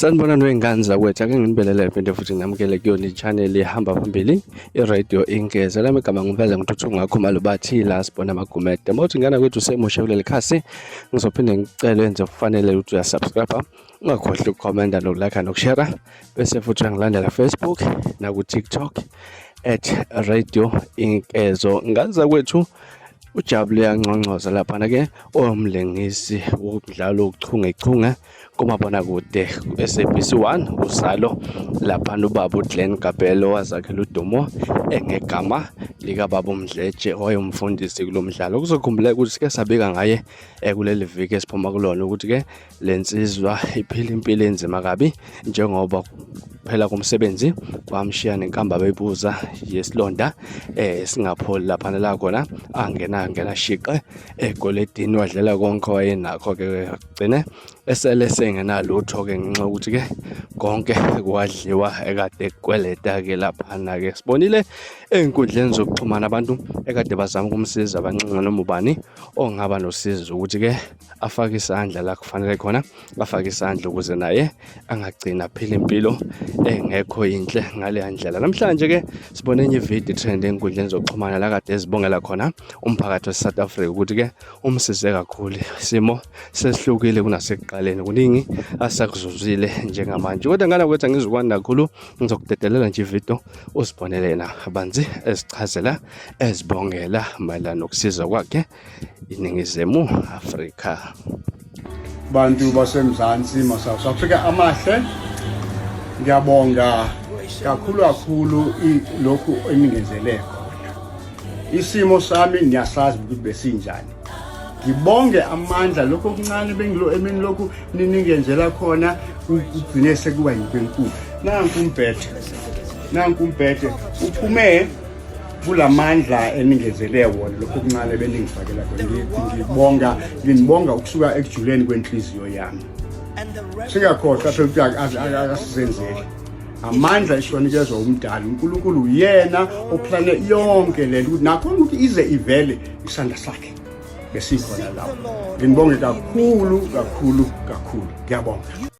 Sanibonani wengane zakwethu, ake nginibelele phinde futhi nginamukele kuyona i-channel ehamba phambili i-Radio Inkeza. Lami igama ngivele ngithuthuka ngakho malubathi la sibona amagumede. Mawuthi ngana kwethu usemusha kuleli khasi, ngizophinde ngicele wenze kufanele ukuthi uyasubscribe, ungakhohlwa ukukhomenta nokulike nokushare, bese futhi uyangilandela Facebook naku-TikTok @Radio Inkezo. Ngane zakwethu ujabule yangcongcoza laphana ke omlengisi womdlalo wokuchungechunge kumabonakude SABC1 usalo laphana ubaba uGlenn Kabelo wazakhela udumo engegama lika baba uMdletshe owayemfundisi kulomdlalo. Kuzokhumbula ukuthi sike sabika ngaye kuleli viki esiphuma kulona ukuthi ke lensizwa iphila impilo enzima kabi njengoba phela kumsebenzi kwamshiya nenkamba beyibuza yesilonda singapholi laphana la khona angena shiqe egoledini wadlela konke wayenakho ke gcine esele sengenalutho ke ngenxa ukuthi ke konke kwadliwa ekade kweleta ke laphana ke sibonile einkundleni zokuxhumana abantu ekade bazama ukumsiza abancinci noma ubani ongaba nosizo ukuthi ke afake isandla la kufanele khona afake isandla ukuze naye angagcina phila impilo engekho inhle ngale ndlela. Namhlanje ke sibone enye video trend einkundleni zokuxhumana la kade ezibongela khona umphakathi waseSouth Africa ukuthi ke umsize kakhulu, isimo sesihlukile kunasekuqaleni, kuningi asakuzuzile njengamanje. Kodwa ngala kwethu angizukwanda kakhulu, ngizokudedelela nje ivideo usibonele na abanzi esichazela ezibongela mayelana nokusiza kwakhe iningizimu Afrika. Bantu basemzansi maSouth Africa amahle, ngiyabonga kakhulu lokhu eningenzele khona. Isimo sami niyasazi ukuthi besinjani. Ngibonge amandla lokho okuncane bengilo emini lokhu niningenzela khona ugcine sekuba yinto enkulu. Nanku umphethe uphume kulamandla eningenzele wona lokho okuncane beningifakela khona. Nginibonga ukusuka ekujuleni kwenhliziyo yami. Singakhohlwa phela ukuthi asizenzele. Amandla esiwanikezwa umdali uNkulunkulu uyena oplane yonke lento nakho ukuthi ize ivele isandla sakhe besikhona lapho. Nginibonge kakhulu. Ngiyabonga.